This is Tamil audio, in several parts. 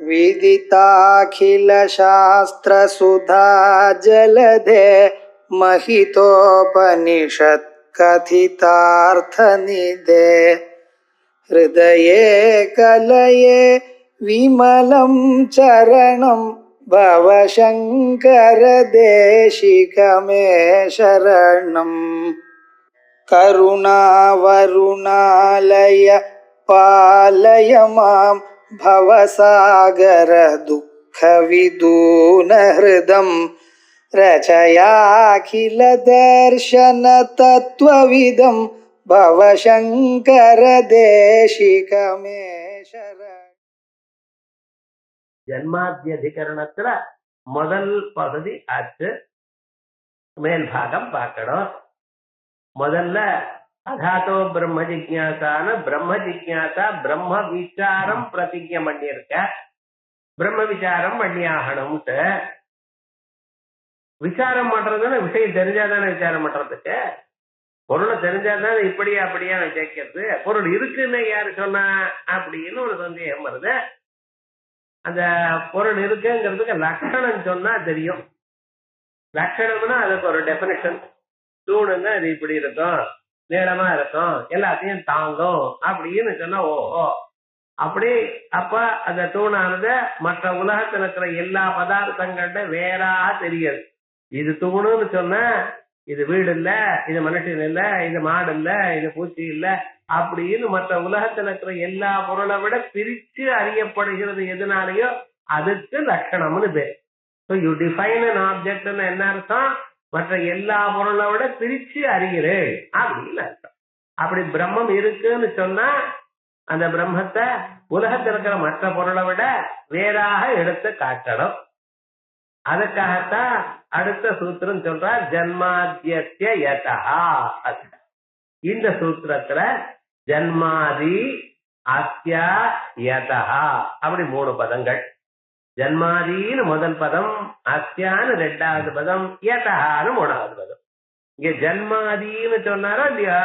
विदिताखिलशास्त्रसुधा जलधे महितोपनिषत् कथितार्थनिधे हृदये कलये विमलं चरणं भवशङ्कर देशिकमे शरणम् करुणावरुणालय पालय मां भवसागर दुःखविदूनहृदं रचयाखिलदर्शनतत्त्वविदं भवशङ्कर देशिकमे शरणम्. ஜன்மாத்தியதிகரணத்துல முதல் பகுதி ஆச்சு. மேல் பாகம் பார்க்கணும். முதல்ல அதாத்தோ பிரம்ம ஜிக்ஞாசான பிரம்ம ஜிக்ஞாசா பிரம்ம விசாரம் பிரதிஜை பண்ணியிருக்க. பிரம்ம விசாரம் பண்ணியாகணும்ட்டு விசாரம் பண்றதுன்னு விஷயம் தெரிஞ்சாதானே விசாரம் பண்றதுக்கு. பொருளை தெரிஞ்சாதானே இப்படியா அப்படியா கேட்கறது. பொருள் இருக்குன்னு யாரு சொன்னா அப்படின்னு ஒரு சந்தேகம் வருது. அந்த பொருள் இருக்குங்கிறதுக்கு லட்சணம் சொன்னா தெரியும். லட்சணம்னா அதுக்கு ஒரு டெபினிஷன். தூணுங்க அது இப்படி இருக்கும், நீளமா இருக்கும், எல்லாத்தையும் தாங்கும் அப்படின்னு சொன்னா ஓஹோ அப்படி. அப்ப அந்த தூணானது மற்ற உலகத்துல இருக்கிற எல்லா பதார்த்தங்கள்ட வேறாக தெரியாது. இது தூணுன்னு சொன்னா இது வீடு இல்ல, இது மனுஷன் இல்ல, இது மாடு இல்ல, இது பூச்சி இல்ல அப்படின்னு மற்ற உலகத்துல இருக்கிற எல்லா பொருளை விட பிரிச்சு அறியப்படுகிறது எதுனாலையோ அதுக்கு லட்சணம்னு பேர். So you define an object என்ன அர்த்தம்? மற்ற எல்லா பொருளை விட பிரிச்சு அறிகிறேன் அப்படின்னு அர்த்தம். அப்படி பிரம்மம் இருக்குன்னு சொன்னா அந்த பிரம்மத்தை உலகத்தில் இருக்கிற மற்ற பொருளை விட வேறாக எடுத்து காட்டணும். அதுக்காகத்தான் அடுத்த சூத்திரம் சொல்றார் ஜன்மாத்திய யதா. இந்த சூத்திரத்துல ஜன்மாதி அஸ்யா யதா அப்படி 3 பதங்கள். ஜன்மாதின்னு முதல் பதம், அஸ்யான்னு 2வது பதம், யதான்னு 3வது பதம். இங்க ஜன்மாதின்னு சொன்னாரோ இல்லையா,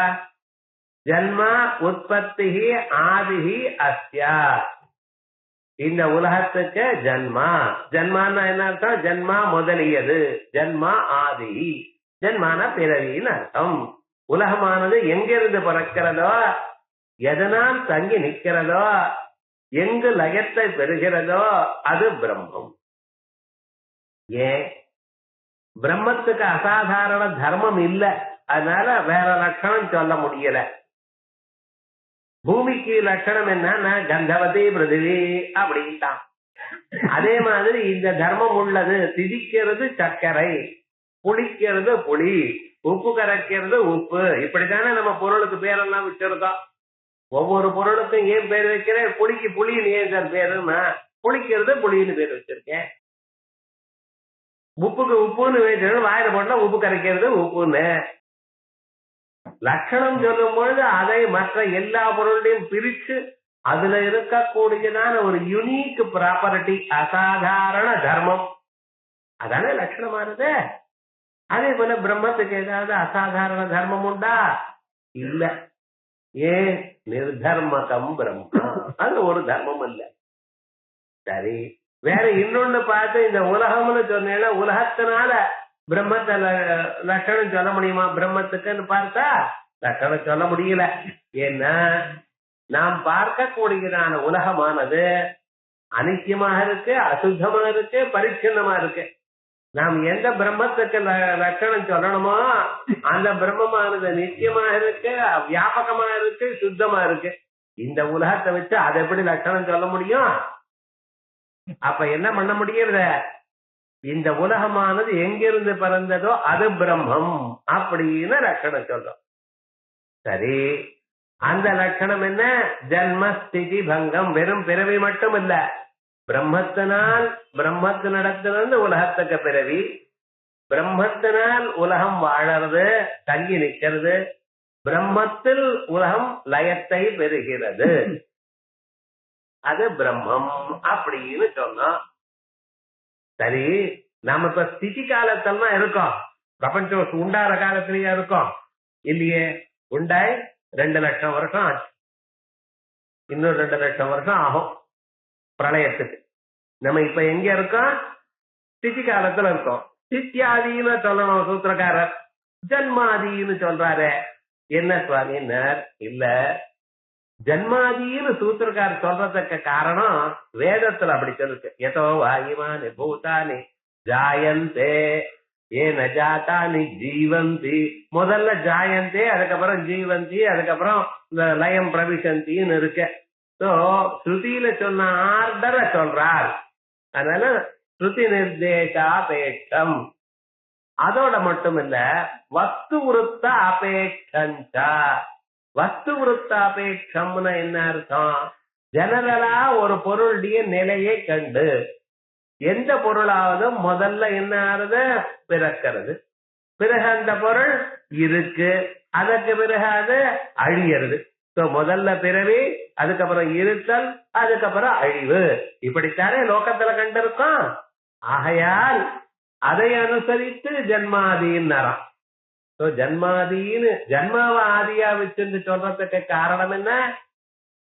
ஜன்மா உற்பத்தி ஆதிஹி அஸ்யா. இந்த உலகத்துக்கு ஜன்மா. ஜன்மான்னா என்ன அர்த்தம்? ஜன்மா முதலியது, ஜன்மா ஆதி. ஜன்மான பிறவின்னு அர்த்தம். உலகமானது எங்கிருந்து பிறக்கிறதோ, எதனால் தங்கி நிற்கிறதோ, எங்கு லயத்தை பெறுகிறதோ அது பிரம்மம். ஏன்? பிரம்மத்துக்கு அசாதாரண தர்மம் இல்ல, அதனால வேற லட்சணம் சொல்ல முடியல. பூமிக்கு லட்சணம் என்னன்னா கந்தவதி பிருதிவி அப்படின்ட்டான். அதே மாதிரி இந்த தர்மம் உள்ளது. திதிக்கிறது சர்க்கரை, புளிக்கிறது புளி, உப்பு கரைக்கிறது உப்பு. இப்படித்தானே நம்ம பொருளுக்கு பேரெல்லாம் வச்சிருக்கோம். ஒவ்வொரு பொருளுக்கும் ஏன் பேர் வைக்கிறேன்? புளிக்கு புளின்னு ஏன் சார் பேருன்னா புளிக்கிறது புளின்னு பேர் வச்சிருக்கேன். உப்புக்கு உப்புன்னு வச்சு வாயில போட்டா உப்பு கரைக்கிறது உப்புன்னு. லட்சணம் சொல்லும் பொழுது அதை மற்ற எல்லா பொருளையும் பிரிச்சு அதுல இருக்கக்கூடியதான ஒரு யுனிக் ப்ராப்பர்ட்டி, அசாதாரண தர்மம், அதானே லட்சணமானது. அதே போல பிரம்மத்துக்கு ஏதாவது அசாதாரண தர்மம் உண்டா? இல்ல. ஏன்? நிர்தர்மகம் பிரம்மா, அது ஒரு தர்மம் இல்ல. சரி, வேற இன்னொன்னு பார்த்து இந்த உலகம்னு சொன்னேன்னா உலகத்தினால பிரம்மத்தை லட்சணம் சொல்ல முடியுமா? பிரம்மத்துக்குன்னு பார்த்தா லட்சணம் சொல்ல முடியல. ஏன்னா நாம் பார்க்கக்கூடியதான உலகமானது அனித்தியமாக இருக்கு, அசுத்தமா இருக்கு, பரிச்சின்னமா இருக்கு. நாம் எந்த பிரம்மத்துக்கு லட்சணம் சொல்லணுமோ அந்த பிரம்மமானது நித்தியமா இருக்கு, வியாபகமா இருக்கு, சுத்தமா இருக்கு. இந்த உலகத்தை வச்சு அதை எப்படி லட்சணம் சொல்ல முடியும்? அப்ப என்ன பண்ண முடியறது? இந்த உலகமானது எங்கிருந்து பிறந்ததோ அது பிரம்மம் அப்படின்னு லட்சணம் சொல்றோம். சரி, அந்த லட்சணம் என்ன? ஜன்மஸ்திதி பங்கம். வெறும் பிறவி மட்டும் இல்ல, பிரம்மத்தினால் பிரம்மத்தினிடத்திலிருந்து உலகத்துக்கு பிறவி, பிரம்மத்தினால் உலகம் வாழறது, தங்கி நிற்கிறது, பிரம்மத்தில் உலகம் லயத்தை பெறுகிறது, அது பிரம்மம் அப்படின்னு சொன்னோம். சரி, நாம இப்ப ஸ்திதி காலத்தான் இருக்கோம். பிரபஞ்சம் உண்டாற காலத்திலேயே இருக்கோம் இல்லையே? உண்டாய் 2 லட்சம் வருஷம் ஆச்சு. இன்னும் 2 லட்சம் வருஷம் ஆகும் பிரளயத்துக்கு. நம்ம இப்ப எங்க இருக்கோம்? ஸ்திதி காலத்துல இருக்கோம். ஸ்தித்யாதின்னு சொல்லணும் சூத்திரக்காரர், ஜன்மாதின்னு சொல்றாரு. என்ன சுவாமினர்? இல்ல, ஜன்மாதின்னு சூத்திரக்காரர் சொல்றதுக்கு காரணம் வேதத்துல அப்படி சொல்லுச்சு. எதோ வாயுமானி பூதானி ஜாயந்தே ஏன ஜாதானி ஜீவந்தி. முதல்ல ஜாயந்தே, அதுக்கப்புறம் ஜீவந்தி, அதுக்கப்புறம் இந்த லயம் பிரவிசந்தின்னு இருக்கு. சோ ஸ்ருதியில சொன்ன ஆர்டரை சொல்றார். அதனால ஸ்ருதி நிர்தேசாபேட்சம். அதோட மட்டும் இல்ல, வஸ்து விருத்த அபேட்சா. வஸ்து விருத்த அபேட்சம்னு என்ன அர்த்தம்? ஜெனரலா ஒரு பொருளுடைய நிலையை கண்டு எந்த பொருளாவது முதல்ல என்ன ஆறுது? பிறக்கிறது. பிறகு அந்த பொருள் இருக்கு, அதற்கு பிறகு அது அழியறது. முதல்ல பிறவி, அதுக்கப்புறம் இருத்தல், அதுக்கப்புறம் அழிவு. இப்படித்தானே லோகத்துல கண்டிருக்கோம். ஆகையால் அதை அனுசரித்து ஜன்மாதின்னு ஜன்மாதின்னு ஜன்மாவை ஆதியா வச்சு சொல்றதுக்கு காரணம் என்ன?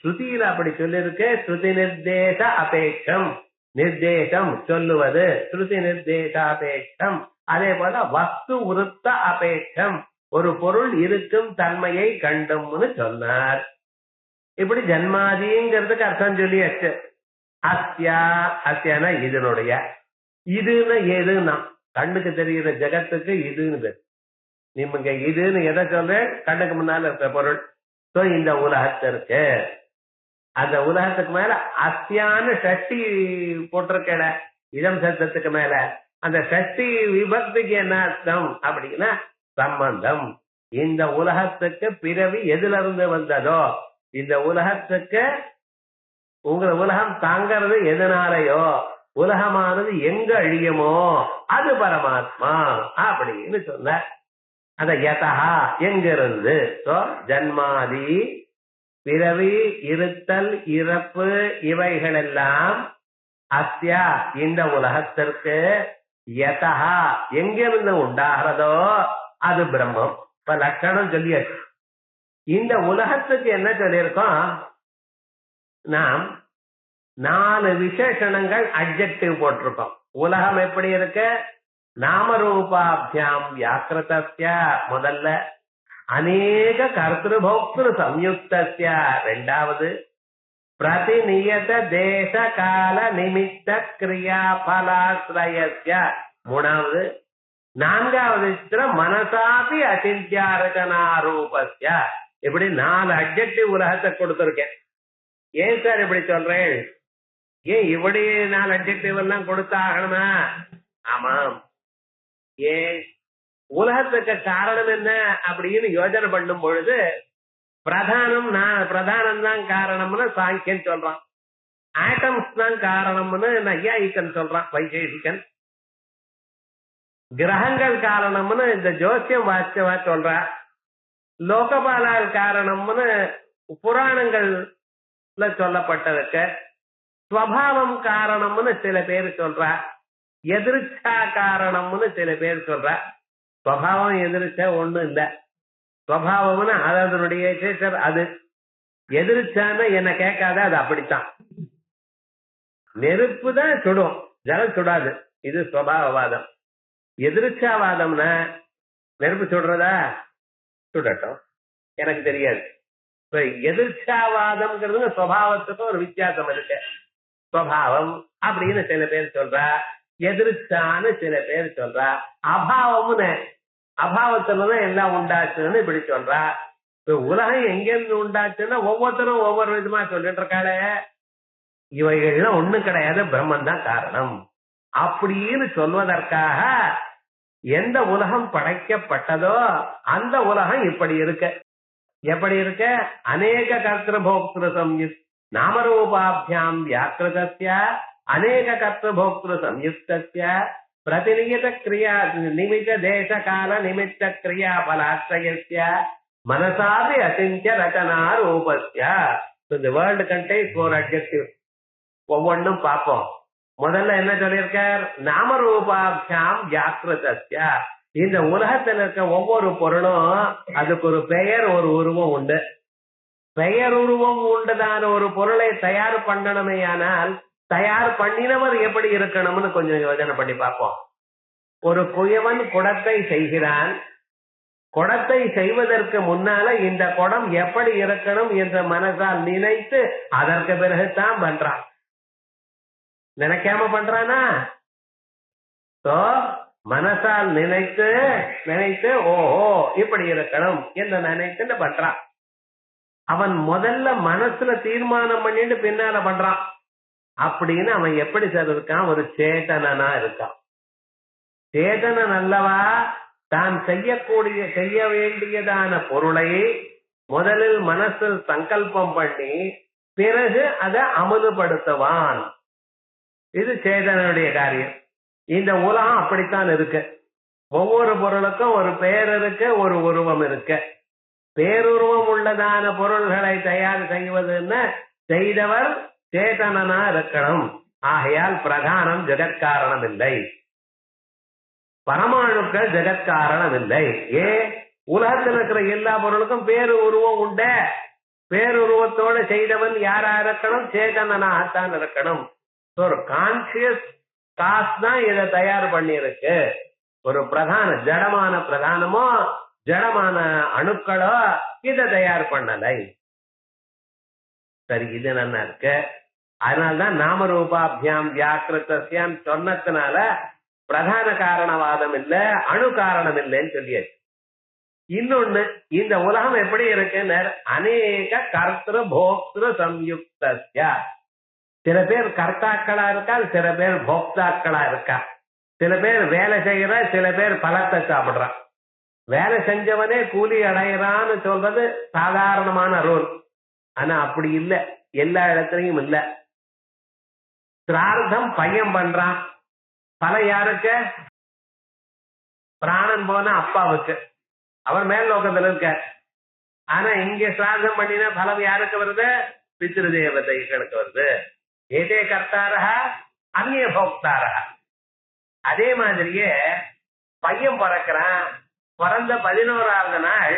ஸ்ருதியில அப்படி சொல்லிருக்கு. ஸ்ருதி நிர்தேச அபேட்சம், நிர்தேசம் சொல்லுவது ஸ்ருதி நிர்தேசாபேட்சம். அதே போல வஸ்து விருத்த அபேட்சம், ஒரு பொருள் இருக்கும் தன்மையை கண்டும்னு சொன்னார். இப்படி ஜன்மாதிங்கிறதுக்கு அர்த்தம் சொல்லியாச்சு. அஸ்யா, அஸ்யானா இதனுடைய, இதுன்னு எதுன்னா கண்ணுக்கு தெரிகிற ஜெகத்துக்கு இதுன்னு பேர். நீங்க இதுன்னு எதை சொல்ற? கண்ணுக்கு முன்னால இருக்க பொருள். இந்த உலகத்திற்கு, அந்த உலகத்துக்கு மேல அஸ்யான்னு ஷஷ்டி போட்டிருக்கல இடம் சத்தத்துக்கு மேல. அந்த ஷஷ்டி விபக்திக்கு என்ன அர்த்தம் அப்படின்னா சம்பந்தம். இந்த உலகத்துக்கு பிறவி எதுல இருந்து வந்ததோ, இந்த உலகத்துக்கு உங்க உலகம் தாங்கிறது எதனாலையோ, உலகமானது எங்க அழியுமோ அது பரமாத்மா அப்படின்னு சொன்ன. அந்த யதா எங்கிருந்து, ஜன்மாதி பிறவி, இருத்தல், இறப்பு, இவைகளெல்லாம் அஸ்யா இந்த உலகத்திற்கு, யதா எங்கிருந்து உண்டாகிறதோ அது பிரம்மம். இப்ப லட்சணம் சொல்லியாச்சு. இந்த உலகத்துக்கு என்ன சொல்லியிருக்கோம்? நாம் 4 விசேஷணங்கள் அட்ஜெக்டிவ் போட்டிருக்கோம். உலகம் எப்படி இருக்கு? நாமரூபாபியாம் வியாக்கிருதஸ்ய முதல்ல, அநேக கர்த்திருபோக்திரு சம்யுக்தஸ்ய ரெண்டாவது, பிரதிநியத தேச கால நிமித்த கிரியா பலாஸ்ரயஸ்ய மூணாவது, நான்காவது மனசாபி அசித்யாரகனாரூபஸ்ய. இப்படி 4 அட்ஜெக்டிவ் உலகத்தை கொடுத்திருக்கேன். ஏன் சார் இப்படி சொல்றேன்? ஏன் இப்படி 4 அட்ஜெக்டிவ் எல்லாம் கொடுத்தாகணுமா? ஆமாம். ஏன்? உலகத்துக்கு காரணம் என்ன அப்படின்னு யோஜனை பண்ணும் பொழுது பிரதானம் தான் காரணம்னு சாங்கியன் சொல்றான், ஆட்டம்ஸ் தான் காரணம்னு நையாயிக்கன் சொல்றான் வைசேஷிகன், கிரகங்கள் காரணம்னு இந்த ஜோசியம் வாச்சவா சொல்ற, லோகபாலால் காரணம்னு புராணங்கள்ல சொல்லப்பட்டதுக்கு, ஸ்வபாவம் காரணம்னு சில பேர் சொல்ற, எதிர்ச்சா காரணம்னு சில பேர் சொல்ற. ஸ்வபாவம் எதிர்ச்சா ஒண்ணும் இல்ல. ஸ்வபாவம்னு அதனுடைய சேச்சர், அது எதிர்ச்சான்னு என்ன கேட்காத, அது அப்படித்தான். நெருப்பு தான் சுடும், ஜலம் சுடாது. இது ஸ்வபாவவாதம். எதிர்ச்சாவாதம்னா நெருப்பு சுடுறதா? சுடட்டும், எனக்கு தெரியாது. இப்ப எதிர்ச்சாவாதம்ங்கிறது ஸ்வபாவத்துக்கும் ஒரு வித்தியாசம் இருக்கு. ஸ்வபாவம் அப்படின்னு சில பேர் சொல்றா, எதிர்ச்சான்னு சில பேர் சொல்றா, அபாவம்னு அபாவத்துலதான் எல்லாம் உண்டாச்சுன்னு இப்படி சொல்றா. உலகம் எங்கிருந்து உண்டாச்சுன்னா ஒவ்வொருத்தரும் ஒவ்வொரு விதமா சொல்லிட்டு இருக்காளே. இவைகள்லாம் ஒண்ணும் கிடையாது, பிரம்மன் தான் காரணம் அப்படின்னு சொல்வதற்காக எந்த உலகம் படைக்கப்பட்டதோ அந்த உலகம் இப்படி இருக்கு. எப்படி இருக்க? அநேக கர்த்திருபோக்திரு சம்யுக்த நாமரூபாபியாம் வியாக்கிருதஸ்ய அநேக கர்த்திருபோக்திரு சம்யுக்தஸ்ய பிரதிநியத கிரியா நிமித்த தேச கால நிமித்த கிரியா பலாஸ்ரயஸ்ய மனசாபி அசிஞ்ச ரச்சனா ரூபஸ்ய. இந்த வேர்ல்டு கண்டெய்ன்ஸ் 4 அட்ஜெக்டிவ். ஒவ்வொன்றும் பார்ப்போம். முதல்ல என்ன சொல்லியிருக்கார்? நாமரூபாபியாம் வியாக்கிருதஸ்ய. இந்த உலகத்தில் இருக்க ஒவ்வொரு பொருளும் அதுக்கு ஒரு பெயர், ஒரு உருவம் உண்டு. பெயர் உருவம் உண்டுதான ஒரு பொருளை தயார் பண்ணணுமே ஆனால் தயார் பண்ணினவர் எப்படி இருக்கணும்னு கொஞ்சம் யோசனை பண்ணி பார்ப்போம். ஒரு குயவன் குடத்தை செய்கிறான். குடத்தை செய்வதற்கு முன்னால இந்த குடம் எப்படி இருக்கணும் என்ற மனசால் நினைத்து அதற்கு பிறகுதான் பண்றான். நினைக்காம பண்றானா? மனசால் நினைத்து ஓஹோ இப்படி இருக்கணும் என்று நினைத்து பண்றான். அவன் முதல்ல மனசுல தீர்மானம் பண்ணிட்டு பின்னால பண்றான். அப்படின்னு அவன் எப்படி சார் இருக்கான்? ஒரு சேதனனா இருக்கான். சேதனன் அல்லவா தான் செய்ய வேண்டியதான பொருளை முதலில் மனசில் சங்கல்பம் பண்ணி பிறகு அதை அமுதுபடுத்துவான். இது சேதனுடைய காரியம். இந்த உலகம் அப்படித்தான் இருக்கு. ஒவ்வொரு பொருளுக்கும் ஒரு பெயர் இருக்கு, ஒரு உருவம் இருக்கு. பேருருவம் உள்ளதான பொருள்களை தயார் செய்வதுன்னு செய்தவர் சேதனனா இருக்கணும். ஆகையால் பிரதானம் ஜெகத்காரணம் இல்லை, பரமாணுக்கள் ஜெகத்காரணம் இல்லை. உலகத்தில் இருக்கிற எல்லா பொருளுக்கும் பேரு உருவம் உண்ட. பேருருவத்தோடு செய்தவன் யாரா இருக்கணும்? சேதனனாகத்தான் இருக்கணும். ஒரு கான்சியஸ் காசு தான் இதை தயார் பண்ணி இருக்கு. ஒரு பிரதான ஜடமான பிரதானமோ ஜடமான அணுக்களோ இதை தயார் பண்ணலை. சரி, இது நல்லா இருக்கு. அதனால்தான் நாமரூபாபியாம் வியாக்கிருத்தியாம் சொன்னதுனால பிரதான காரணவாதம் இல்ல, அணு காரணம் இல்லைன்னு சொல்லியாச்சு. இன்னொன்னு, இந்த உலகம் எப்படி இருக்குன்னு அநேக கர்த்திரு போக்திரு சம்யுக்தஸ்ய. சில பேர் கர்த்தாக்களா இருக்கா, சில பேர் போக்தாக்களா இருக்கா. சில பேர் வேலை செய்யற, சில பேர் பலத்தை சாப்பிடுறான். வேலை செஞ்சவனே கூலி அடையிறான்னு சொல்றது சாதாரணமான ரூல். ஆனா அப்படி இல்ல, எல்லா இடத்துலயும் இல்ல. சிரார்த்தம் பையன் பண்றான், பல யாருக்கு? பிராணன் போன அப்பாவுக்கு, அவர் மேல் லோகத்துல இருக்க. ஆனா இங்க சிரார்த்தம் பண்ணினா பலம் யாருக்கு வருது? பித்ரு தேவதைகளுக்கு வருது. ஏதே கர்த்தாரா அந்நிய போக்தாரா. அதே மாதிரியே பையன் பிறக்கிறான். பிறந்த 11வது நாள்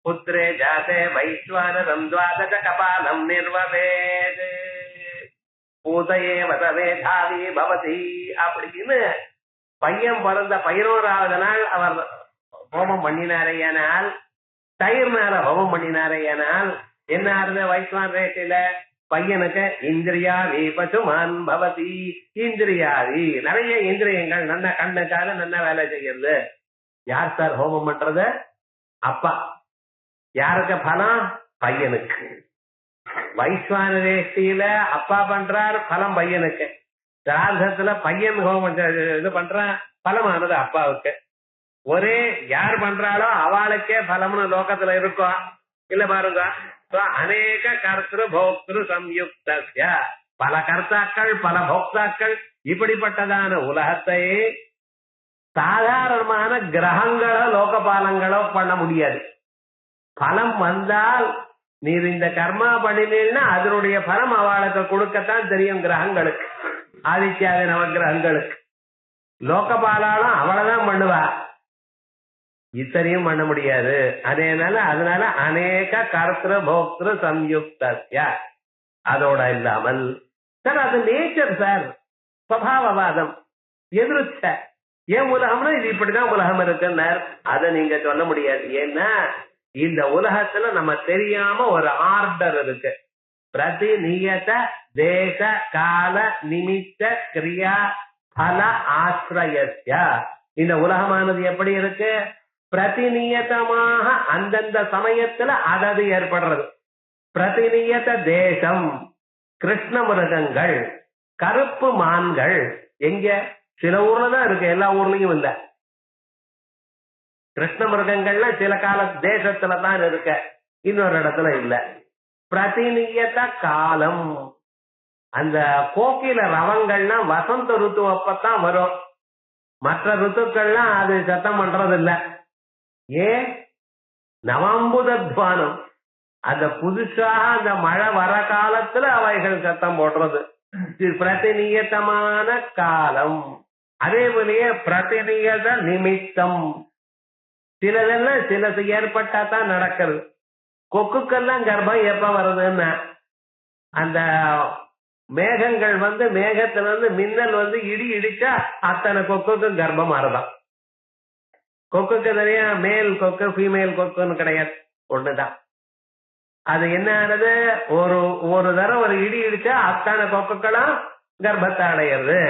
புத்திரே ஜாதே வைஸ்வானரம் துவாதச கபாலம் நிர்வவேத் பூதையே வசவே தாவி பவதி அப்படின்னு பையன் பிறந்த 11வது நாள் அவர் ஹோமம் பண்ணினாரையானால், தயிர்னால ஹோமம் பண்ணினாரையானால் என்ன ஆறுது? வைஸ்வான் ரேட்டில பையனுக்கு இந்திரியாதி பசுமான் பவதி. இந்திரியாதி நிறைய இந்திரியங்கள், நல்ல கண்ணுக்காக நல்ல வேலை செய்யறது. யார் சார் ஹோமம் பண்றது? அப்பா. யாருக்கு பலம்? பையனுக்கு. வைஸ்வான ரேஷ்டியில அப்பா பண்றார், பலம் பையனுக்கு. சிரார்த்தத்துல பையன் ஹோமம் இது பண்றான், பலமானது அப்பாவுக்கு. ஒரே யார் பண்றாளோ அவளுக்கே பலம்னு லோகத்துல இருக்கும். இல்ல பாருங்க, அநேக கர்த்திரு போக்திரு சம்யுக்தஸ்ய. பல கர்த்தாக்கள், பல போக்தாக்கள். இப்படிப்பட்டதான உலகத்தை சாதாரணமான கிரகங்களோ லோகபாலங்களோ பண்ண முடியாது. பலம் வந்தால் நீர் இந்த கர்மா பண்ணினீங்கன்னா அதனுடைய பலம் அவளுக்கு கொடுக்கத்தான் தெரியும். கிரகங்களுக்கு, ஆதித்யாதி நவகிரகங்களுக்கு. லோகபாலாலும் அவளைதான் பண்ணுவா, இத்தனையும் பண்ண முடியாது. அதனால அநேக கர்த்திரு போக்திரு சம்யுக்தஸ்ய. அதோட இல்லாமல் சார் அது நேச்சர் சார், சுபாவவாதம், எதிர்ச்ச. ஏன் உலகம்னா இது இப்படிதான் உலகம் இருக்குன்னார். அதை நீங்க சொல்ல முடியாது. ஏன்னா இந்த உலகத்துல நம்ம தெரியாம ஒரு ஆர்டர் இருக்கு. பிரதிநியத தேச கால நிமித்த கிரியா பல ஆசிரயஸ்ய. இந்த உலகமானது எப்படி இருக்கு? பிரதிநியதமாக அந்தந்த சமயத்துல அதது ஏற்படுறது. பிரதிநியத தேசம், கிருஷ்ண மிருகங்கள், கருப்பு மான்கள் எங்க? சில ஊர்ல தான் இருக்கு, எல்லா ஊர்லயும் இல்ல. கிருஷ்ண மிருகங்கள்ல சில கால தேசத்துல தான் இருக்க, இன்னொரு இடத்துல இல்ல. பிரதிநியத காலம், அந்த கோக்கில ரவங்கள்லாம் வசந்த ருத்து அப்பத்தான் வரும். மற்ற ருத்துக்கள்லாம் அது சத்தம் பண்றது இல்ல. ஏன்? நவம்புதத்வானம், அந்த புதுசாக அந்த மழை வர காலத்துல அவைகள் சத்தம் போடுறது. பிரதிநியதமான காலம். அதே போலயே பிரதிநியத நிமித்தம். சிலதெல்லாம் சிலது ஏற்பட்டா தான் நடக்கிறது. கொக்குக்கெல்லாம் கர்ப்பம் எப்ப வருதுன்னா அந்த மேகங்கள் வந்து மேகத்துல இருந்து மின்னல் வந்து இடி இடிச்சா அத்தனை கொக்குக்கும் கர்ப்பம் மாறுதான். கொக்குக்கு தனியா மேல் கொக்கு ஃபீமேல் கொக்குன்னு கிடையாது, ஒண்ணுதான். அது என்ன ஆனது, ஒரு தரம் ஒரு இடி இடிச்சா அத்தனை கொக்குகளும் கர்ப்பத்தை அடையிறது.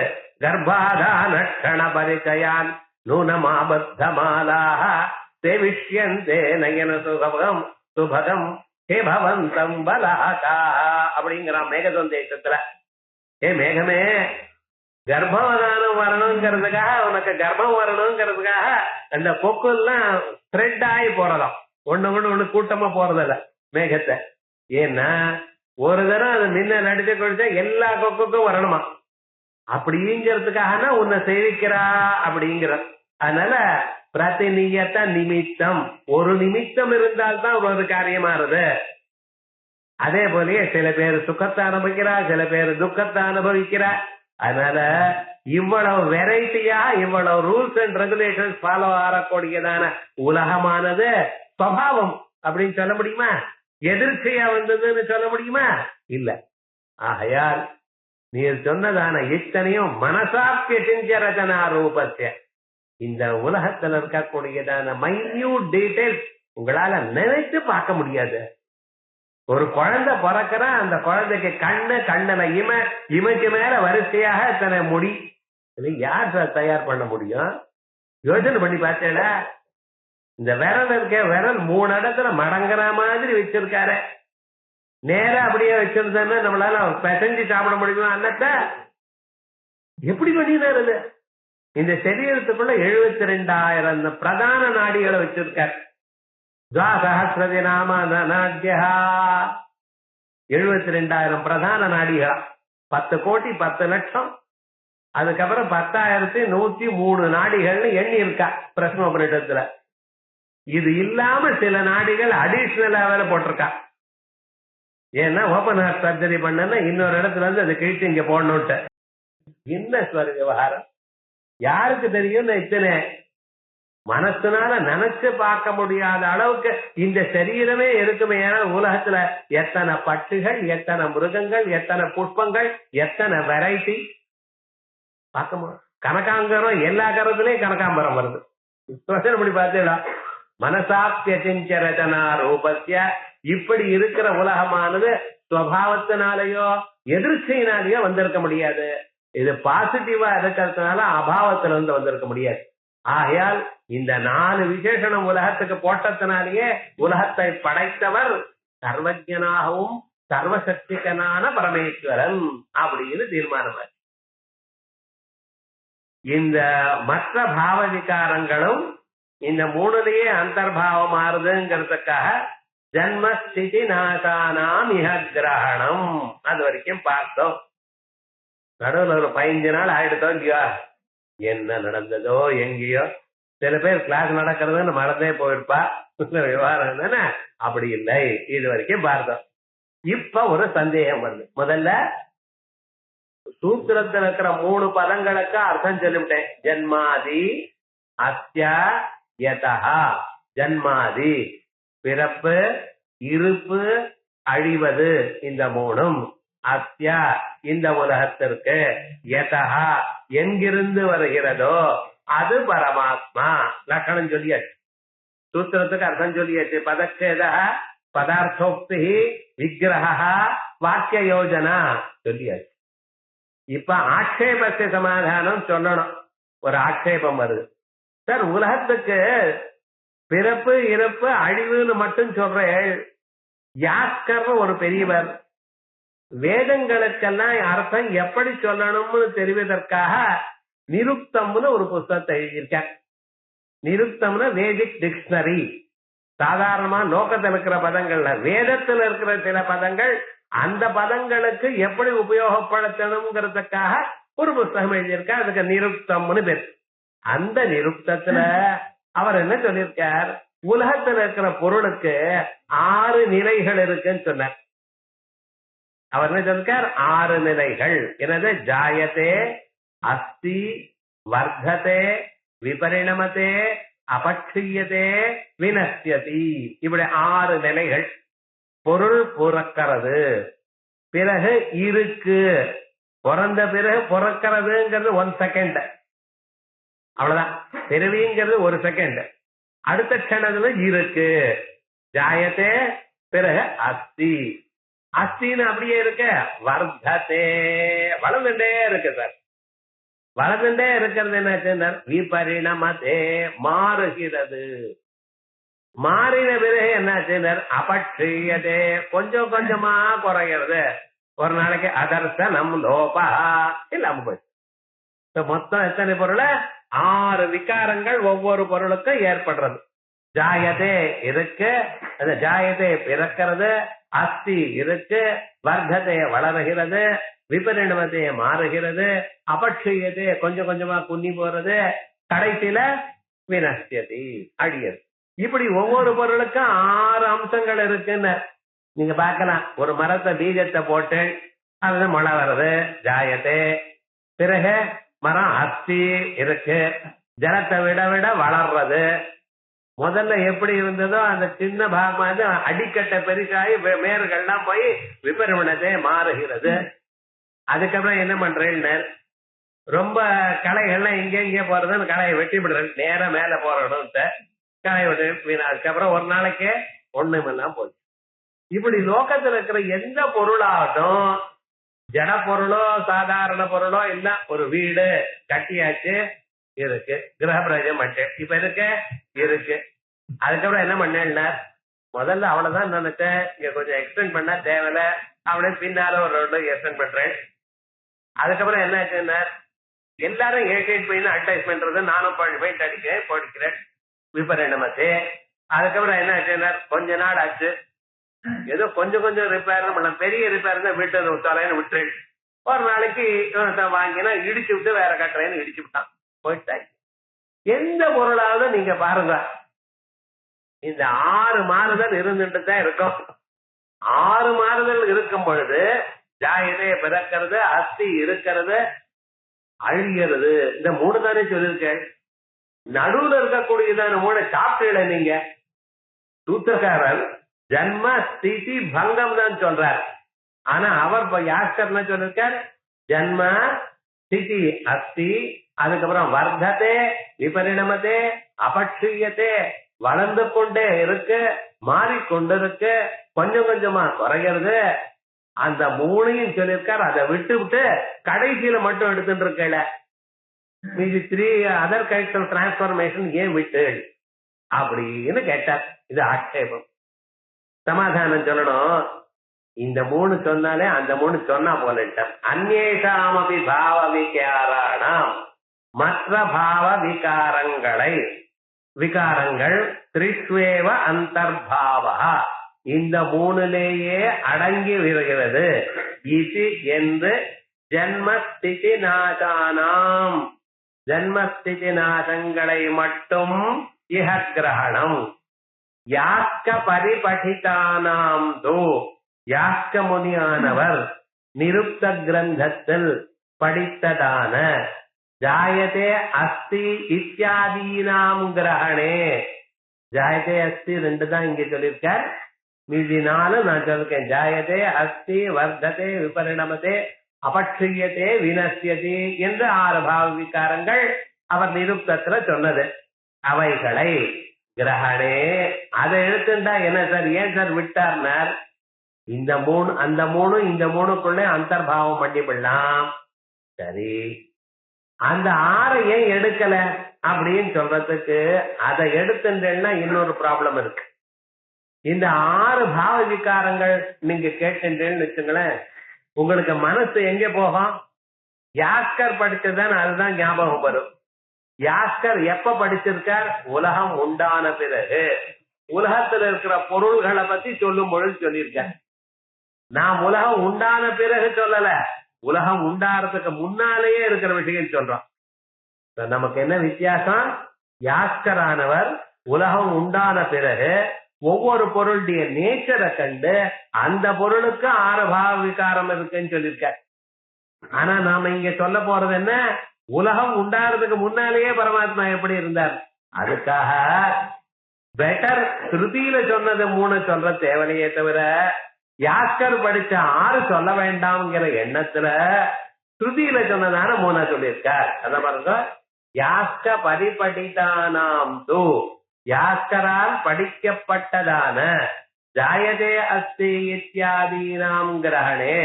கர்ப்பாதான க்ஷண பரிச்சயான் நூனமாபத்தமாலாஹ சேவிஷ்யந்தே நயன சுபகம் சுபகம் ஹே பவந்தம் பலாகா அப்படிங்கிறான் மேகதந்தேசத்துல. ஏ மேகமே, கர்ப்பவதானம் வரணுங்கிறதுக்காக, உனக்கு கர்ப்பம் வரணுங்கிறதுக்காக அந்த கொக்கு எல்லாம் த்ரெட் ஆகி போறதாம், ஒண்ணு கூட்டமா போறதில்ல மேகத்தை. ஏன்னா ஒரு தரம் அது மின்னல் அடிச்சு கொடுத்தா எல்லா கொக்குக்கும் வரணுமா, அப்படிங்கிறதுக்காக உன்னை சேவிக்கிறா அப்படிங்கிற. அதனால பிரதிநியத்த நிமித்தம், ஒரு நிமித்தம் இருந்தால்தான் ஒரு காரியமாறுது. அதே போலயே சில பேர் சுகத்தை அனுபவிக்கிறா, சில பேர் துக்கத்தை அனுபவிக்கிறா. அதனால இவ்வளவு வெரைட்டியா, இவ்வளவு ரூல்ஸ் அண்ட் ரெகுலேஷன்ஸ் ஃபாலோ ஆகக்கூடியதான உலகமானது சுபாவம் அப்படின்னு சொல்ல முடியுமா? எதிர்ச்சையா வந்ததுன்னு சொல்ல முடியுமா? இல்ல. ஆகையால் நீர் சொன்னதான இத்தனையும் மனசாப்பிய செஞ்ச ரச்சனா ரூபத்திய, இந்த உலகத்துல இருக்கக்கூடியதான மைன்யூட் டீடைல்ஸ் உங்களால நினைத்து பார்க்க முடியாது. ஒரு குழந்தை பிறக்கிற அந்த குழந்தைக்கு கண்ணுல இமைக்கு மேல வரிசையாக இத்தனை முடி, யார் சார் தயார் பண்ண முடியும்? யோசனை பண்ணி பார்த்தேடா. இந்த விரல் இருக்க, விரல் 3 இடத்துல மடங்குற மாதிரி வச்சிருக்காரு. நேரா அப்படியே வச்சிருந்தேன்னா நம்மளால பிசைஞ்சு சாப்பிட முடியுமா அன்னத்தை? எப்படி பண்ணினாரு? இந்த சரீரத்துக்குள்ள 72,000 பிரதான நாடிகளை வச்சிருக்காரு. 72,000 பிரதான நாடிகளா, 10 கோடி 10 லட்சம், அதுக்கப்புறம் 10,103 நாடிகள்னு எண்ணி இருக்கா பிரஸ்ம உபநிஷத்துல. இது இல்லாம சில நாடிகள் அடிஷனலா வேற போட்டிருக்கா. ஏன்னா ஓபன் ஹார்ட் சர்ஜரி பண்ணா இன்னொரு இடத்துல இருந்து அது கிழிச்சு இங்க போடணும்ட்டு. என்ன ஸ்வர விவகாரம் யாருக்கு தெரியும்? இத்தனை மனசுனால நினைச்சு பார்க்க முடியாத அளவுக்கு இந்த சரீரமே இருக்குமே. ஏன்னா உலகத்துல எத்தனை பட்டுகள், எத்தனை மிருகங்கள், எத்தனை புஷ்பங்கள், எத்தனை வெரைட்டி பார்க்க முடியும். கனகாம்பரம், எல்லா கரத்துலயும் கனகாம்பரம் வருது. இப்படி பார்த்தீங்களா? மனசாப்பிய செஞ்ச ரச்சனா ரூபத்திய, இப்படி இருக்கிற உலகமானது சுவாவத்தினாலேயோ எதிர்ச்சியினாலேயோ வந்திருக்க முடியாது. இது பாசிட்டிவா இருக்கிறதுனால அபாவத்துல இருந்து வந்திருக்க முடியாது. ஆகையால் இந்த 4 விசேஷனம் உலகத்துக்கு போட்டத்தினாலேயே உலகத்தை படைத்தவர் சர்வஜனாகவும் சர்வசக்திகனான பரமேஸ்வரன் அப்படின்னு தீர்மானம். இந்த மற்ற பாவ விகாரங்களும் இந்த 3லயே அந்தர்பாவம் ஆறுதுங்கிறதுக்காக ஜன்மஸ்திதி நாசானாம் இஹ கிரகணம் அது வரைக்கும் பார்த்தோம். நடுவில் ஒரு 15 நாள் ஆயிடுதோ இல்லையோ, என்ன நடந்ததோ எங்கேயோ. சில பேர் கிளாஸ் நடக்கிறதுன்னு மறந்தே போயிருப்பா, விவகாரம் தானே. அப்படி இல்லை, இது வரைக்கும் பார்த்தோம். இப்ப ஒரு சந்தேகம் வருது. முதல்ல சூத்திரத்தில் இருக்கிற 3 பதங்களுக்கு அர்த்தம் சொல்லிவிட்டேன். ஜன்மாதி அஸ்யா யதா. ஜன்மாதி பிறப்பு, இருப்பு, அழிவது, இந்த 3ம். அஸ்யா இந்த உலகத்திற்கு, யதா எங்கிருந்து வருகிறதோ அது பரமாத்மா. லட்சணம் சொல்லியாச்சு, சூத்திரத்துக்கு அர்த்தம் சொல்லியாச்சு. பதச்சேத, பதார்த்தோக்தி, விக்கிரக, வாக்கிய யோஜனா சொல்லியாச்சு. இப்ப ஆட்சேபத்தை சமாதானம் சொல்லணும். ஒரு ஆட்சேபம் வருது, சார் உலகத்துக்கு பிறப்பு இறப்பு அழிவுன்னு மட்டும் சொல்றேன். யாஸ்கர் ஒரு பெரியவர் வேதங்களுக்கெல்லாம் அர்த்தம் எப்படி சொல்லணும்னு தெரிவதற்காக நிருக்தம்னு ஒரு புஸ்தகத்தை எழுதியிருக்கார். நிருக்தம்னு வேதிக் டிக்ஷனரி. சாதாரணமா லோகத்தில் இருக்கிற பதங்கள்ல வேதத்தில் இருக்கிற சில பதங்கள் அந்த பதங்களுக்கு எப்படி உபயோகப்படுத்தணுங்கிறதுக்காக ஒரு புஸ்தகம் எழுதியிருக்கார். அதுக்கு நிருக்தம்னு பேர். அந்த நிருக்தத்துல அவர் என்ன சொல்லியிருக்கார், உலகத்தில் இருக்கிற பொருளுக்கு 6 நிலைகள் இருக்குன்னு சொன்னார். அவர் என்ன சொல்லிருக்கார், 6 நிலைகள். என்னது? ஜாயத்தே, அஸ்தி, வர்த்ததே, விபரிணமத்தே, அபக்ஷியதே, வினஷ்யதி. இப்படி 6 நிலைகள். பொருள் பிறக்கிறது, பிறகு இருக்கு. பிறந்த பிறகு பிறக்கிறதுங்கிறது 1 செகண்ட், அவ்வளவுதான். பிறவிங்கிறது 1 செகண்ட். அடுத்த க்ஷணத்துல இருக்கு. ஜாயத்தே, பிறகு அஸ்தி. அஸ்தின்னு அப்படியே இருக்க. வர்த்ததே, வளர்ந்துட்டே இருக்கு சார். வளர்ந்துட்டே இருக்கிறது என்ன? விபரிணமதே, மாறுகிறது. மாறின பிறகு என்ன? அபட்சியதே, கொஞ்சம் கொஞ்சமா குறைகிறது. ஒரு நாளைக்கு அதர்சனம் லோபா இல்லாம போயிடுச்சு. மொத்தம் எத்தனை பொருள்? 6 விகாரங்கள் ஒவ்வொரு பொருளுக்கும் ஏற்படுறது. ஜாயதே இருக்கு, அது ஜாயதே பிறக்கிறது, அஸ்தி இருக்கு, வர்த்ததே வளர்கிறது, விபரிணமதே மாறுகிறது, அபட்சியதே கொஞ்சம் கொஞ்சமா குன்னி போறது, கடைசியில வினஷ்யதி அழியது. இப்படி ஒவ்வொரு பொருளுக்கும் 6 அம்சங்கள் இருக்குன்னு நீங்க பார்க்கலாம். ஒரு மரத்தை பீஜத்தை போட்டு அது மழை வருது, ஜாயத்தே. பிறகு மரம் அஸ்தி இருக்கு, ஜலத்தை விட விட வளர்றது. முதல்ல எப்படி இருந்ததோ அந்த சின்ன பாகமாக அடிக்கட்டை பெருசாகி மேர்கள்லாம் போய் விபரிணத்தை மாறுகிறது. அதுக்கப்புறம் என்ன பண்றேன்னு, ரொம்ப களைகள்லாம் இங்கே போறதுன்னு களையை வெட்டி விடுறது, நேரம் மேல போறோம் களை விட்டு. அதுக்கப்புறம் ஒரு நாளைக்கு ஒண்ணுமெல்லாம் போச்சு. இப்படி லோகத்துல இருக்கிற எந்த பொருளாகட்டும், ஜட பொருளோ சாதாரண பொருளோ இல்ல, ஒரு வீடு கட்டியாச்சு இருக்கு, கிரகப்பிரவேசம் மட்டும் இப்ப இருக்கு. அதுக்கப்புறம் என்ன பண்ணேன்னா, முதல்ல அவ்வளவுதான் நினைச்சேன், இங்க கொஞ்சம் எக்ஸ்டெண்ட் பண்ணா தேவையில்ல, அவனே பின்னால ஒரு ரோடு எக்ஸ்டெண்ட் பண்றேன். அதுக்கப்புறம் என்ன ஆச்சுன்னா, எல்லாரும் 8 பெயிண்ட் அட்வைஸ் பண்றது, நானும் பெயிண்ட் அடிக்கிறேன் போடிக்கிறேன், விபரிணமத்தே. அதுக்கப்புறம் என்ன ஆச்சுன்னா, கொஞ்ச நாள் ஆச்சு, ஏதோ கொஞ்சம் கொஞ்சம் ரிப்பேர் பண்ண, பெரிய ரிப்பேர் தான் வீட்டு தலைன்னு விட்டுறேன். ஒரு நாளைக்கு வாங்கினா இடிச்சு விட்டு வேற கட்டுறேன்னு இடிச்சு விட்டான், போயிட்டாங்க. எந்த பொருளாவது நீங்க பாருங்க, இந்த 6 மாறுதல் இருந்துட்டு தான் இருக்கும். 6 மாறுதல் இருக்கும் பொழுது ஜாயதே பிறக்கிறது, அஸ்தி இருக்கிறது, அழிகிறது. இந்த 3 தானே சொல்லியிருக்கேன். நடுவுல இருக்கக்கூடியதான 3 சாப்பிட்டு நீங்க சூத்திரக்காரர் ஜன்ம ஸ்திதி பங்கம் தான் சொல்றார். ஆனா அவர் யாஸ்கர்னா சொல்லிருக்கார், ஜன்ம ஸ்திதி அஸ்தி, அதுக்கப்புறம் வர்த்ததே விபரிணமதே அபட்சியத்தே, வளர்ந்து கொண்டே இருக்கு, மாறிக்கொண்டிருக்கு, கொஞ்சம் கொஞ்சமா குறைகிறது. அந்த 3ஐயும் சொல்லியிருக்கார். அதை விட்டு விட்டு கடைசியில மட்டும் எடுத்துட்டு இருக்கல, மீதி 3 அதர் கைண்ட்ஸ் ஆஃப் டிரான்ஸ்பார்மேஷன் ஏன் விட்டு அப்படின்னு கேட்டார். இது ஆட்சேபம். சமாதானம் சொல்லணும். இந்த 3 சொன்னாலே அந்த 3 சொன்னா போலட்டார். அந்நேஷாமபி பாவ விகாராணாம், மற்ற பாவ விகாரங்கள் திரிஷ்வேவ அந்தர்பாவா, இந்த 3லேயே அடங்கி வருகிறது. இது என்று ஜன்மஸ்திதி நாசானாம், ஜன்மஸ்திதி நாசங்களை மட்டும் இஹ கிரகணம். யாஸ்க பரிபடிதானாம் தோ, யாஸ்க முனியானவர் நிருப்த கிரந்தத்தில் படித்ததான ஜாயதே அஸ்தி இத்தியாதீனாம் கிரகணே, ஜாயதே அஸ்தி 2 தான் இங்க சொல்லியிருக்கார், மீதி 4 நான் சொல்லிருக்கேன். ஜாயதே அஸ்தி வர்த்ததே விபரிணமதே அபட்சியத்தே வினஷ்யதி என்று 6 பாவ விகாரங்கள் அவர் நிருப்தத்துல சொன்னது. அவைகளை கிரகணே, அதை எடுத்துட்டா என்ன சார், ஏன் சார் விட்டார்னார், இந்த 3 அந்த 3 இந்த 3க்குள்ள அந்தர்பாவம் பண்ணிவிடலாம். சரி, அந்த 6 ஏன் எடுக்கல அப்படின்னு சொல்றதுக்கு, அதை எடுத்துட்டேன்னா இன்னொரு ப்ராப்ளம் இருக்கு. இந்த 6 பாவ விகாரங்கள் நீங்க கேட்டுட்டேன்னு வச்சுங்களேன், உங்களுக்கு மனசு எங்க போகும்? யாஸ்கர் படிச்சதுதான் அதுதான் ஞாபகம் வரும். யாஸ்கர் எப்ப படிச்சிருக்கார்? உலகம் உண்டான பிறகு. உலகத்துல இருக்கிற பொருள்களை பத்தி சொல்லும் பொழுது சொல்லியிருக்கார். நாம் உலகம் உண்டான பிறகு சொல்லல, உலகம் உண்டாறதுக்கு முன்னாலேயே இருக்கிற விஷயம் சொல்றோம். நமக்கு என்ன வித்தியாசம்? யாஸ்கரானவர் உலகம் உண்டான பிறகு ஒவ்வொரு பொருளுடைய நேச்சரை கண்டு அந்த பொருளுக்கு 6 பாவ விகாரம் இருக்குன்னு சொல்லியிருக்கார். ஆனா நாம இங்க சொல்ல போறது என்ன, உலகம் உண்டாறதுக்கு முன்னாலேயே பரமாத்மா எப்படி இருந்தார். அதுக்காக பெட்டர் ஸ்ருதியில சொன்னது 3 சொல்ற தேவையே தவிர யாஸ்கர் படிச்ச 6 சொல்ல வேண்டாம்ங்கிற எண்ணத்துல ஸ்ருதியில சொன்னதான 3 சொல்லியிருக்கார். அத பாருங்க, யாஸ்க பரிபடிதானாம் தூ, யாஸ்கரால் படிக்கப்பட்டதான ஜாயதே அஸ்தி இத்தியாதீனாம் கிரகணே,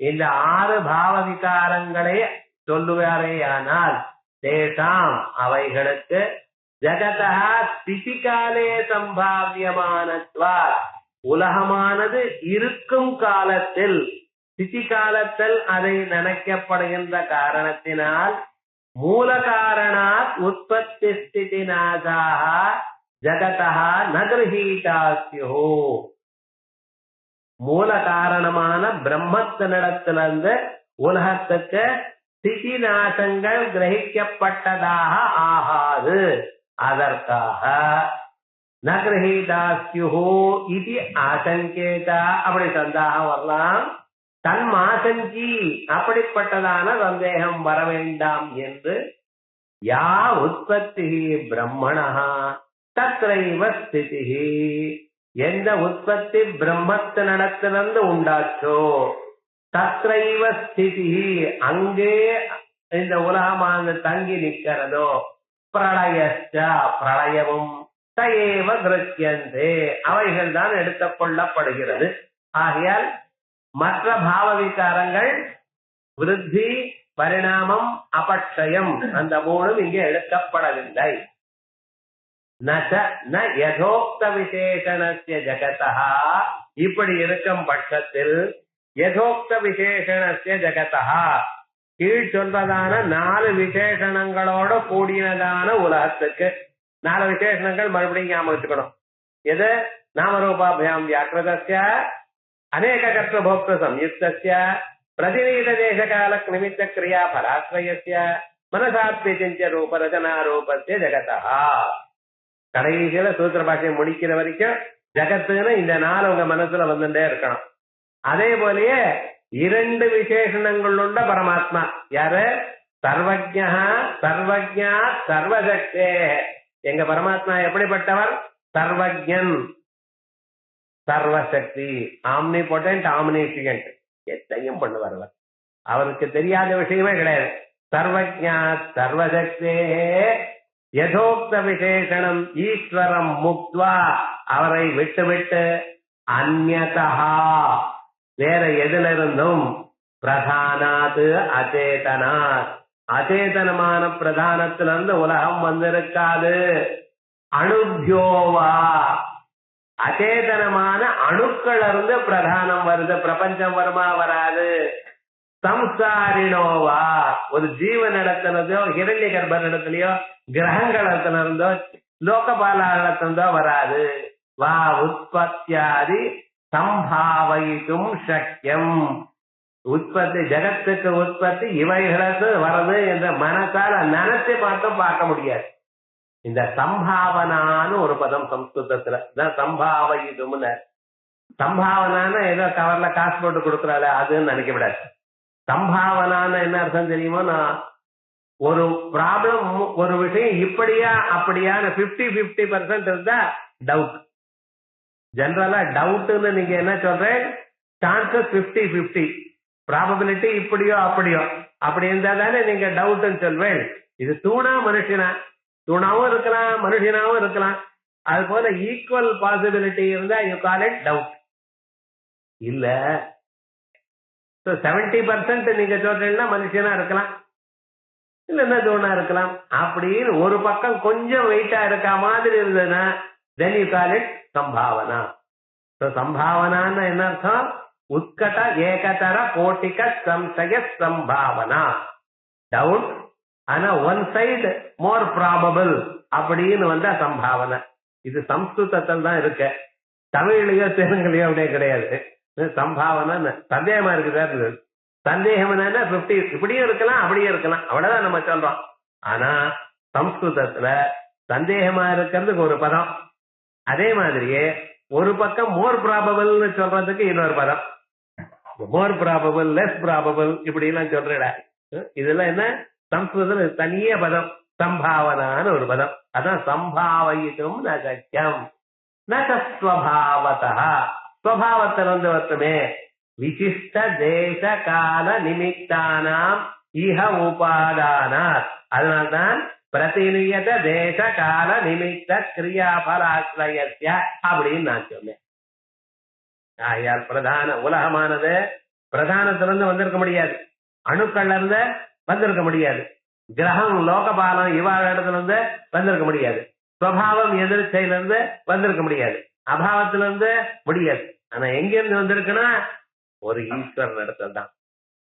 இந்த 6 பாவ விகாரங்களை சொல்லுவாரேயானால் தேசாம் அவைகளுக்கு ஜகதா ஸ்திதிகாலே சம்பாவியமானத்வா, உலகமானது இருக்கும் காலத்தில், ஸ்திதி காலத்தில் அதை நினைக்கப்படுகின்ற காரணத்தினால் மூல காரணாத் உற்பத்தி ஸ்திதி நாசாக ஜகதா நகிரஹீதாஸ்யோ, மூல காரணமான பிரம்மத்தினிடத்திலிருந்து உலகத்துக்கு ஸ்திதி நாசங்கள் கிரகிக்கப்பட்டதாக ஆகாது. அதற்காக நகிரஹீதாஸ்யோ இது ஆசங்கேதா, அப்படி சந்தேகம் வரலாம். தன்மாசங்கி, அப்படிப்பட்டதான சந்தேகம் வர வேண்டாம் என்று யா உற்பத்தி பிரம்மணா தத்ரைவ ஸ்திதி, எந்த உற்பத்தி பிரம்மத்தினிடத்திலிருந்து உண்டாச்சோ தத்ரைவ ஸ்திதி, அங்கே இந்த உலகமானது தங்கி நிற்கிறதோ, பிரளயச்ச பிரளயமும் தயேவ கிருத்தியந்தே, அவைகள் தான் எடுத்துக் கொள்ளப்படுகிறது. ஆகையால் மற்ற பாவ விகாரங்கள் விருத்தி, பரிணாமம், அபட்சயம், அந்த 3 இங்கே எடுக்கப்படவில்லை. ந யதோக்த விசேஷணஸ்ய ஜகதா, இப்படி இருக்கும் பட்சத்தில் யதோக்த விசேஷணஸ்ய ஜகதா, கீழ் சொல்வதான 4 விசேஷணங்களோட கூடினதான உலகத்துக்கு, 4 விசேஷணங்கள் மறுபடியும் ஞாபகம் வச்சுக்கணும். எது? நாமரூபாபியாம் வியாக்கிருதஸ்ய அநேக கர்த்த போக்த சம்யுக்தஸ்ய பிரதிநீத தேசகால நிமித்த கிரியா பராஸ்ரயஸ்ய மனசாத்மிய ரூப ரச்சனா ரூபஸ்ய ஜகதா. கடைசியில சூத்திர பாஷையை முடிக்கிற வரைக்கும் ஜகத்துன்னு இந்த 4 உங்க மனசுல வந்துட்டே இருக்கணும். அதே போலயே 2 விசேஷணங்கள் உள்ள பரமாத்மா யாரு? சர்வஜ்ஞா சர்வஜ்ஞா சர்வசக்தே. எங்க பரமாத்மா எப்படிப்பட்டவர்? சர்வஜன், சர்வசக்தி, ஆம்னிபொட்டன்ட், ஆம்னிசியன்ட், எத்தையும் பண்ணுவார். அவருக்கு தெரியாத விஷயமே கிடையாது. சர்வஜ்ஞா சர்வசக்தே யதோக்த விசேஷணம் ஈஸ்வரம் முக்த்வா, அவரை விட்டுவிட்டு அந்யதா வேற எதிலிருந்தும் பிரதானாது அச்சேதனாத், அச்சேதனமான பிரதானத்திலிருந்து உலகம் வந்திருக்காது. அணுத்யோவா, அச்சேதனமான அணுக்கள் இருந்து பிரதானம் வருது, பிரபஞ்சம் வருமா? வராது. சம்சாரினோவா, ஒரு ஜீவனிடத்திலோ ஹிரண்ய கர்ப்பனிடத்திலயோ கிரகங்களிடத்திலிருந்தோ லோகபாலிடத்திலிருந்தோ வராது. வா உற்பத்தியாதி சம்பாவிக்கும் சக்கியம், உற்பத்தி ஜகத்துக்கு உற்பத்தி இவைகளுக்கு வருது என்ற மனசால நினைச்சு பார்த்தும் பார்க்க முடியாது. இந்த சம்பாவனான்னு ஒரு பதம் சம்ஸ்கிருதத்துல சம்பாவிதும்னு, சம்பாவனான்னு ஏதோ கவர்ல காசு போட்டு கொடுக்கறாள் அதுன்னு நினைக்க விடாது. சம்பாவனான்னு என்ன அர்த்தம் தெரியுமோ? நான் ஒரு ப்ராப்ளம், ஒரு விஷயம் இப்படியா அப்படியான 50-50% இருந்தா டவுட். ஜெனரலா டவுட்னு நீங்க என்ன சொல்றேன்? சான்சஸ் 50-50, ப்ராபபிலிட்டி இப்படியோ அப்படியோ, அப்படி இருந்தா தானே நீங்க டவுட்னு சொல்வேன். இது தூணா மனுஷனா? தூணாவும் இருக்கலாம், மனுஷனாவும் இருக்கலாம். அது போல ஈக்குவல் பாசிபிலிட்டி இருந்தா யூ கால் இட் டவுட். இல்ல 70% நீங்க சொல்றீங்கன்னா மனுஷனா இருக்கலாம், இல்லன்னா தூணா இருக்கலாம். அப்படின்னு ஒரு பக்கம் கொஞ்சம் வெயிட்டா இருக்க மாதிரி இருந்ததுன்னா தென் யூ கால் இட் சம்பாவனா. சம்பாவனான்னு என்ன அர்த்தம்? உத்கட ஏகதர கோட்டிக சம்சய சம்பாவனா. டவுட் ஆனா ஒன் சைடு மோர் ப்ராபபிள் அப்படின்னு வந்தா சம்பாவனை. இது சம்ஸ்கிருதத்தில் தான் இருக்கு, தமிழ்லயோ தெலுங்குலயோ அப்படியே கிடையாது. சம்பாவனை சந்தேகமா இருக்குது. சந்தேகம் என்னன்னா 50 இப்படியும் இருக்கலாம் அப்படியே இருக்கலாம், அவ்வளவுதான் நம்ம சொல்றோம். ஆனா சம்ஸ்கிருதத்துல சந்தேகமா இருக்கிறதுக்கு ஒரு பதம், அதே மாதிரியே ஒரு பக்கம் மோர் ப்ராபபிள்னு சொல்றதுக்கு இன்னொரு பதம். மோர் ப்ராபபிள், லெஸ் ப்ராபபிள் இப்படி எல்லாம் சொல்றா. இதெல்லாம் என்ன? சம்ஸ்கிருதத்துல தனிய பதம், சம்பாவனான்னு ஒரு பதம். அதான் சம்பாவயிதும் ந சக்கியம் ந தஸ்வபாவதா. ஸ்வபாவத்திலிருந்து வருத்துமே. விசிஷ்ட தேச கால நிமித்தானாம் இஹ உபாதானாத். அதனால்தான் பிரதிநியத தேச கால நிமித்த கிரியாபலாசிரயஸ்ய அப்படின்னு நான் சொன்னேன். ஆயால் பிரதான உலகமானது பிரதானத்திலிருந்து வந்திருக்க முடியாது, அணுக்கள்ல இருந்து வந்திருக்க முடியாது, கிரகம் லோகபாலம் இவாழ இடத்துல இருந்து வந்திருக்க முடியாது, சுவாவம் எதிர்ச்சையிலிருந்து வந்திருக்க முடியாது, அபாவத்திலிருந்து முடியாது. ஆனா எங்க இருந்து வந்திருக்குன்னா ஒரு ஈஸ்வரன் இடத்துல தான்,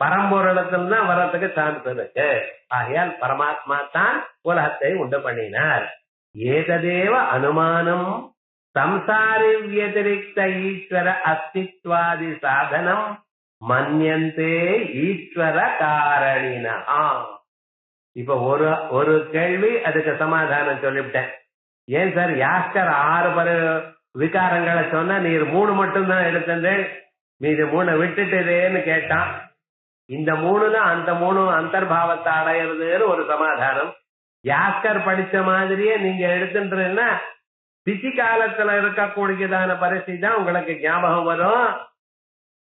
பரம்பொருளத்தில் தான் வர்றதுக்கு சான்ஸ் இருக்கு. ஆகையால் பரமாத்மா தான் உலகத்தை உண்டு பண்ணினார். ஏததேவ அனுமானம் சம்சாரி வியதிரிக்த ஈஸ்வர அஸ்தித்வாதி சாதனம் மன்யந்தே ஈஸ்வர காரணினா. இப்ப ஒரு கேள்வி, அதுக்கு சமாதானம் சொல்லிவிட்டேன். ஏன் சார் யாஸ்கர் 6 விகாரங்களை சொன்னா நீர் 3 மட்டும்தான் எடுத்தது, மீது 3 விட்டுட்டுதேன்னு கேட்டான். இந்த 3ல அந்த 3 அந்தர்பாவத்தை அடையிறதுன்னு ஒரு சமாதானம். யாஸ்கர் படிச்ச மாதிரியே நீங்க எடுத்துன்றீங்கன்னா பிசி காலத்துல இருக்கக்கூடியதான பரிசு தான் உங்களுக்கு ஞாபகம் வரும்.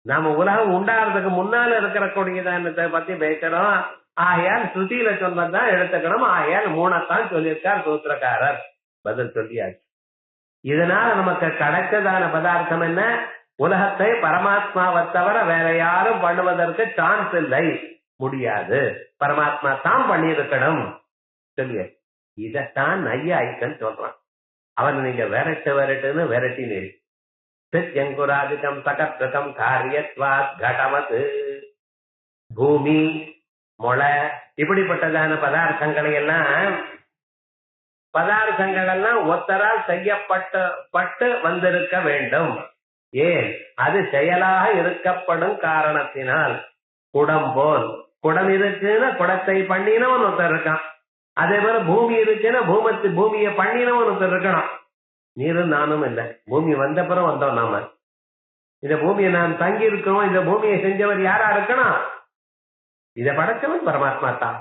நாம உலகம் உண்டாகிறதுக்கு முன்னால இருக்கிற கூடியதானத்தை பத்தி பேசுறோம். ஆகையால் ஸ்ருதியில சொன்னதான் எடுத்துக்கணும். ஆகையால் 3 சொல்லியிருக்கார் சூத்திரக்காரர். பதில் சொல்லியாச்சு. இதனால நமக்கு கிடைச்சதான பதார்த்தம் என்ன? உலகத்தை பரமாத்மாவை தவிர வேற யாரும் பண்ணுவதற்கு சான்ஸ் இல்லை, முடியாது, பரமாத்மா தான் பண்ணியிருக்கணும் சொல்லிய. இதத்தான் நையாயிக்கன் சொல்றான். அவன் நீங்க விரட்டுன்னு விரட்டினீர். சித்யங்குராதிகம் சகத்ருகம் காரியத்வாத் கடமத். பூமி, மொளை, இப்படிப்பட்டதான பதார்த்தங்கள் எல்லாம் ஒத்தரால் செய்யப்பட்டு வந்திருக்க வேண்டும். ஏன்? அது செயலாக இருக்கப்படும் காரணத்தினால். குடம் போல், குடம் இருக்குன்னா குடத்தை பண்ணினவன் ஒருத்தர் இருக்கான். அதே போல பூமி இருக்குன்னா பூமியை பண்ணினவன் ஒருத்தர் இருக்கணும். நீரும் நானும் இல்லை, பூமி வந்தப்புறம் வந்தோம் நாம. இந்த பூமியை நாம் தங்கி இருக்கோம். இந்த பூமியை செஞ்சவர் யாரா இருக்கணும்? இதை படைச்சவன் பரமாத்மா தான்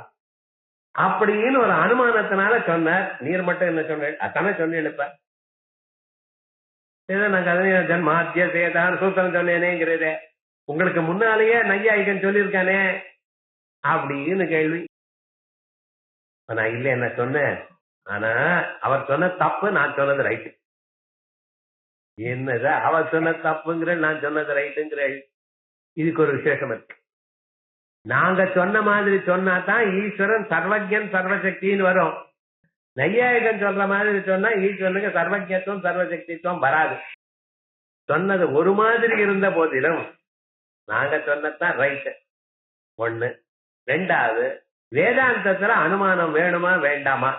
அப்படின்னு ஒரு அனுமானத்தினால சொன்னார். நீர் மட்டும் என்ன சொன்ன? அத்தனை சொல்லி எழுப்ப நான் ஜன்மாத்திய சேதான் சூத்திரம் சொன்னேனேங்கிறதே உங்களுக்கு முன்னாலேயே நையாயிகன் சொல்லியிருக்கானே அப்படின்னு கேள்வி. நான் இல்ல என்ன சொன்னேன், ஆனா அவர் சொன்ன தப்பு, நான் சொன்னது ரைட்டு. என்னது அவர் சொன்ன தப்புங்கிற, நான் சொன்னது ரைட்டுங்கிற. இதுக்கு ஒரு விசேஷம் இருக்கு. நாங்க சொன்ன மாதிரி சொன்னாதான் ஈஸ்வரன் சர்வஜன் சர்வசக்தின்னு வரும். நையாயிகன் சொல்ற மாதிரி சொன்னா ஈஸ்வரனுக்கு சர்வஜத்துவம் சர்வசக்தித்துவம் வராது. சொன்னது ஒரு மாதிரி இருந்த போதிலும் நாங்க சொன்னதான் ரைட்டு. 1. 2வது, வேதாந்தத்துல அனுமானம் வேணுமா வேண்டாமா?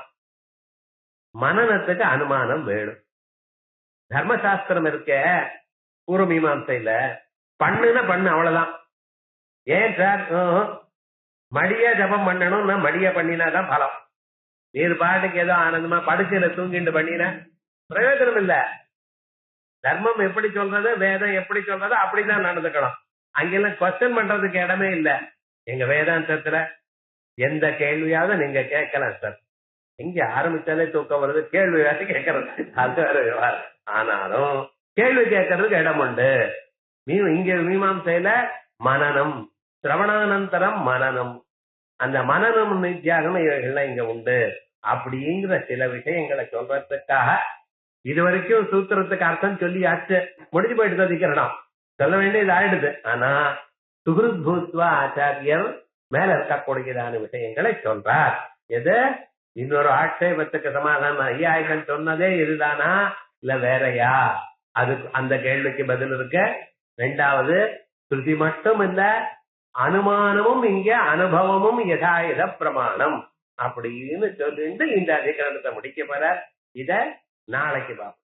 மனநத்துக்கு அனுமானம் வேணும். தர்மசாஸ்திரம் இருக்க பூர்வ மீமாசையில பண்ணுன பண்ணு அவ்வளவுதான். ஏன் சார் மடிய ஜபம் பண்ணணும்னா மடிய பண்ணினாதான் பலம். நீர் பாட்டுக்கு ஏதோ ஆனந்தமா படுக்கையில தூங்கிட்டு பண்ணினா பிரயோஜனம் இல்ல. தர்மம் எப்படி சொல்றது, வேதம் எப்படி சொல்றது, அப்படிதான் நடந்துக்கணும். அங்கெல்லாம் கொஸ்டின் பண்றதுக்கு இடமே இல்ல. எங்க வேதாந்தத்துல எந்த கேள்வியாவது நீங்க கேட்கலாம் சார். எங்க ஆரம்பிச்சாலே தூக்கம் வருது, கேள்வி வேற கேட்கறது அது வேற விவகாரம். ஆனாலும் கேள்வி கேட்கறதுக்கு இடம் உண்டு. இங்க மீமாசையில மனனம், சிரவணானந்தரம் மனனம், அந்த மனனம் நித்தியாகம் இவைகள்லாம் இங்க உண்டு அப்படிங்கிற சில விஷயங்களை சொல்றதுக்காக இதுவரைக்கும் சூத்திரத்துக்கு அர்த்தம் சொல்லியாச்சு, முடிஞ்சு போயிட்டு அதிகரணம் சொல்ல வேண்டியது ஆயிடுது. ஆனா சுகிருத் பூத்வா ஆச்சாரியர் மேல இருக்கக்கூடியதான விஷயங்களை சொல்றார். எது? இன்னொரு ஆட்சேபத்துக்கு சமாதானம். ஐயாயிரம் சொன்னதே இதுதானா இல்ல வேறையா? அதுக்கு அந்த கேள்விக்கு பதில் இருக்க. 2வது, ஸ்ருதி மட்டும் இல்ல, அனுமானமும் இங்க அனுபவமும் யதாயுத பிரமாணம் அப்படின்னு சொல்லிட்டு இந்த அதிகரணத்தை முடிக்க போற. இத நாளைக்கு பார்ப்போம்.